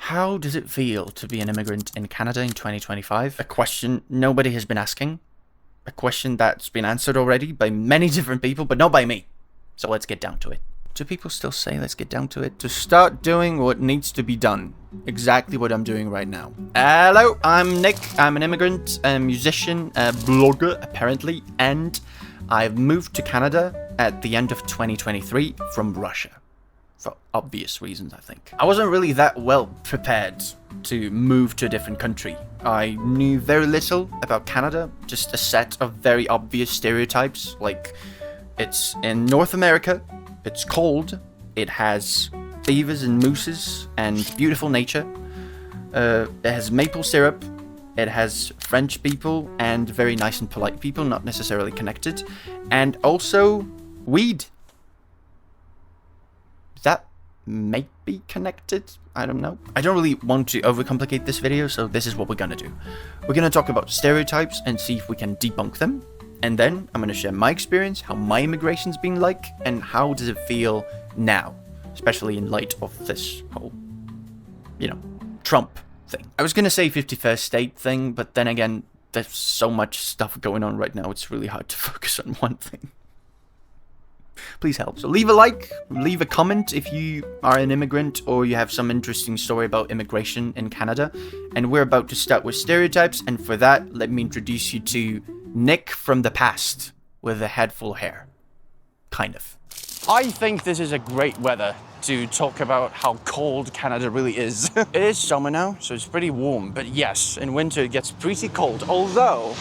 How does it feel to be an immigrant in Canada in 2025? A question nobody has been asking. A question that's been answered already by many different people, but not by me. So let's get down to it. Do people still say let's get down to it? To start doing what needs to be done. Exactly what I'm doing right now. Hello, I'm Nick. I'm an immigrant, a musician, a blogger apparently, and I've moved to Canada at the end of 2023 from Russia. For obvious reasons, I think. I wasn't really that well prepared to move to a different country. I knew very little about Canada, just a set of very obvious stereotypes, like it's in North America, it's cold, it has beavers and mooses and beautiful nature, it has maple syrup, it has French people and very nice and polite people, not necessarily connected, and also weed. That might be connected. I don't know. I don't really want to overcomplicate this video, so this is what we're gonna do. We're gonna talk about stereotypes and see if we can debunk them. And then I'm gonna share my experience, how my immigration's been like, and how does it feel now, especially in light of this whole, Trump thing. I was gonna say 51st state thing, but then again, there's so much stuff going on right now, it's really hard to focus on one thing. Please help. So leave a like, leave a comment if you are an immigrant or you have some interesting story about immigration in Canada. And we're about to start with stereotypes, and for that, let me introduce you to Nick from the past with a head full of hair. Kind of. I think this is a great weather to talk about how cold Canada really is. It is summer now, so it's pretty warm, but yes, in winter it gets pretty cold. Although,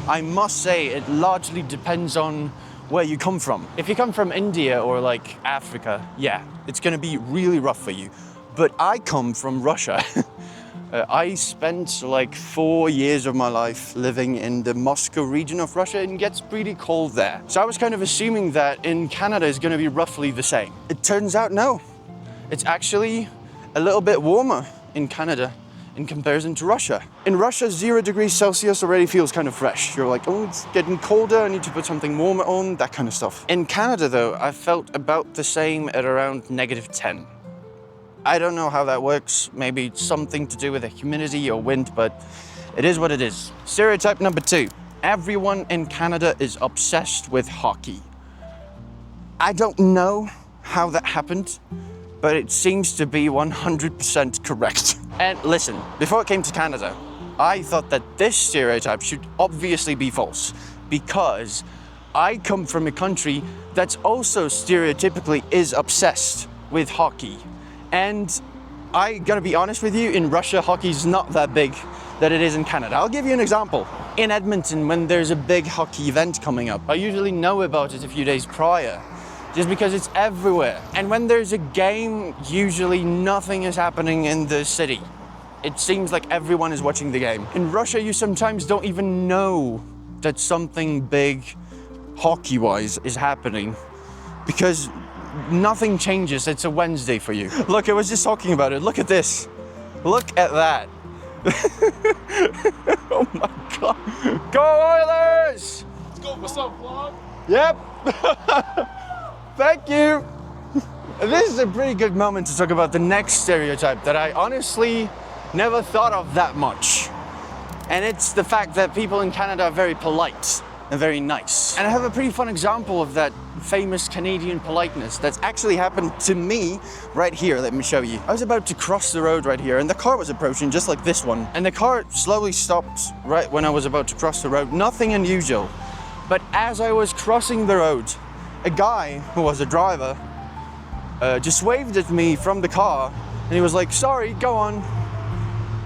I must say it largely depends on where you come from. If you come from India or like Africa, yeah, it's gonna be really rough for you. But I come from Russia. I spent like 4 years of my life living in the Moscow region of Russia, and it gets pretty cold there. So I was kind of assuming that in Canada it's gonna be roughly the same. It turns out no. It's actually a little bit warmer in Canada in comparison to Russia. In Russia, 0 degrees Celsius already feels kind of fresh. You're like, oh, it's getting colder, I need to put something warmer on, that kind of stuff. In Canada though, I felt about the same at around -10. I don't know how that works, maybe it's something to do with the humidity or wind, but it is what it is. Stereotype number 2, everyone in Canada is obsessed with hockey. I don't know how that happened, but it seems to be 100% correct. And listen, before I came to Canada, I thought that this stereotype should obviously be false, because I come from a country that's also stereotypically is obsessed with hockey. And I gotta be honest with you, in Russia, hockey's not that big that it is in Canada. I'll give you an example. In Edmonton, when there's a big hockey event coming up, I usually know about it a few days prior, just because it's everywhere. And when there's a game, usually nothing is happening in the city. It seems like everyone is watching the game. In Russia, you sometimes don't even know that something big hockey-wise is happening, because nothing changes. It's a Wednesday for you. Look, I was just talking about it. Look at this. Look at that. Oh my God. Go Oilers! Let's go. What's up, vlog? Yep. Thank you. This is a pretty good moment to talk about the next stereotype that I honestly never thought of that much. And it's the fact that people in Canada are very polite and very nice. And I have a pretty fun example of that famous Canadian politeness that's actually happened to me right here. Let me show you. I was about to cross the road right here, and the car was approaching just like this one. And the car slowly stopped right when I was about to cross the road. Nothing unusual. But as I was crossing the road, a guy who was a driver just waved at me from the car, and he was like, sorry, go on.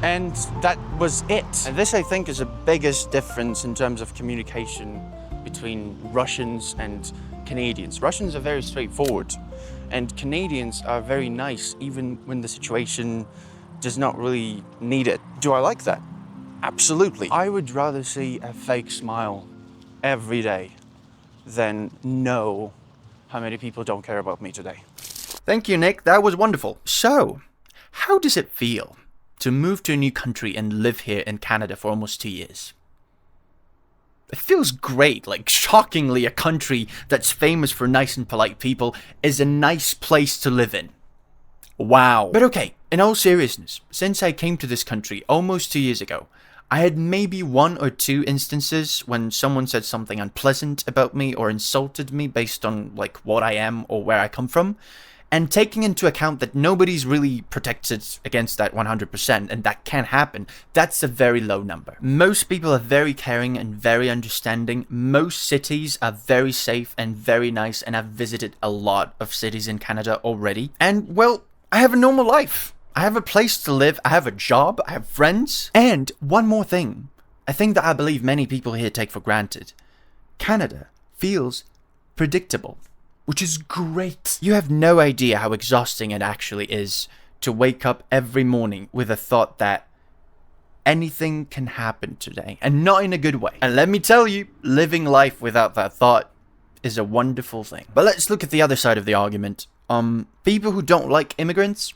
And that was it. And this, I think, is the biggest difference in terms of communication between Russians and Canadians. Russians are very straightforward, and Canadians are very nice, even when the situation does not really need it. Do I like that? Absolutely. I would rather see a fake smile every day than know how many people don't care about me today. Thank you, Nick. That was wonderful. So, how does it feel to move to a new country and live here in Canada for almost 2 years? It feels great, like shockingly a country that's famous for nice and polite people is a nice place to live in. Wow. But okay, In all seriousness, since I came to this country almost 2 years ago, I had maybe 1 or 2 instances when someone said something unpleasant about me or insulted me based on like what I am or where I come from. And taking into account that nobody's really protected against that 100% and that can happen, that's a very low number. Most people are very caring and very understanding. Most cities are very safe and very nice, and I've visited a lot of cities in Canada already. And well, I have a normal life. I have a place to live, I have a job, I have friends. And one more thing, a thing that I believe many people here take for granted. Canada feels predictable. Which is great. You have no idea how exhausting it actually is to wake up every morning with a thought that anything can happen today, and not in a good way. And let me tell you, living life without that thought is a wonderful thing. But let's look at the other side of the argument. People who don't like immigrants,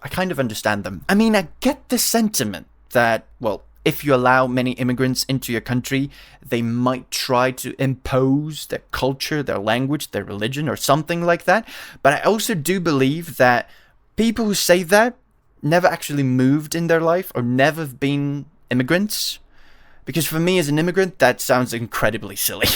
I kind of understand them. I mean, I get the sentiment that, well, if you allow many immigrants into your country, they might try to impose their culture, their language, their religion, or something like that. But I also do believe that people who say that never actually moved in their life or never been immigrants. Because for me as an immigrant, that sounds incredibly silly.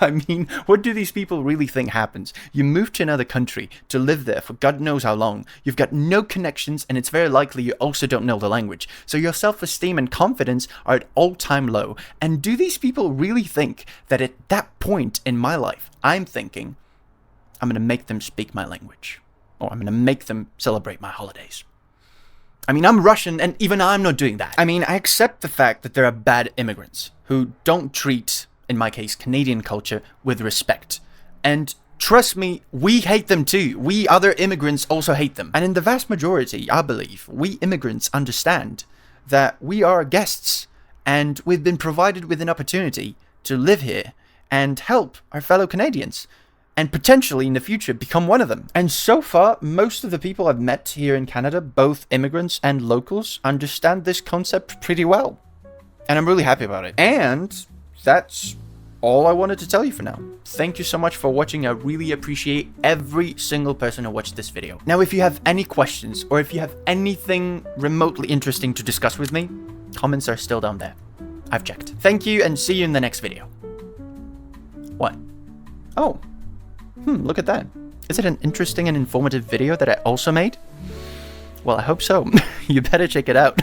I mean, what do these people really think happens? You move to another country to live there for God knows how long. You've got no connections, and it's very likely you also don't know the language. So your self-esteem and confidence are at all-time low. And do these people really think that at that point in my life, I'm thinking, I'm going to make them speak my language, or I'm going to make them celebrate my holidays? I mean, I'm Russian, and even I'm not doing that. I mean, I accept the fact that there are bad immigrants who don't treat, in my case, Canadian culture with respect. And trust me, we hate them too. We other immigrants also hate them. And in the vast majority, I believe, we immigrants understand that we are guests, and we've been provided with an opportunity to live here and help our fellow Canadians, and potentially in the future become one of them. And so far, most of the people I've met here in Canada, both immigrants and locals, understand this concept pretty well. And I'm really happy about it. And that's all I wanted to tell you for now. Thank you so much for watching. I really appreciate every single person who watched this video. Now, if you have any questions, or if you have anything remotely interesting to discuss with me, comments are still down there. I've checked. Thank you, and see you in the next video. What? Oh. Look at that. Is it an interesting and informative video that I also made? Well, I hope so. You better check it out.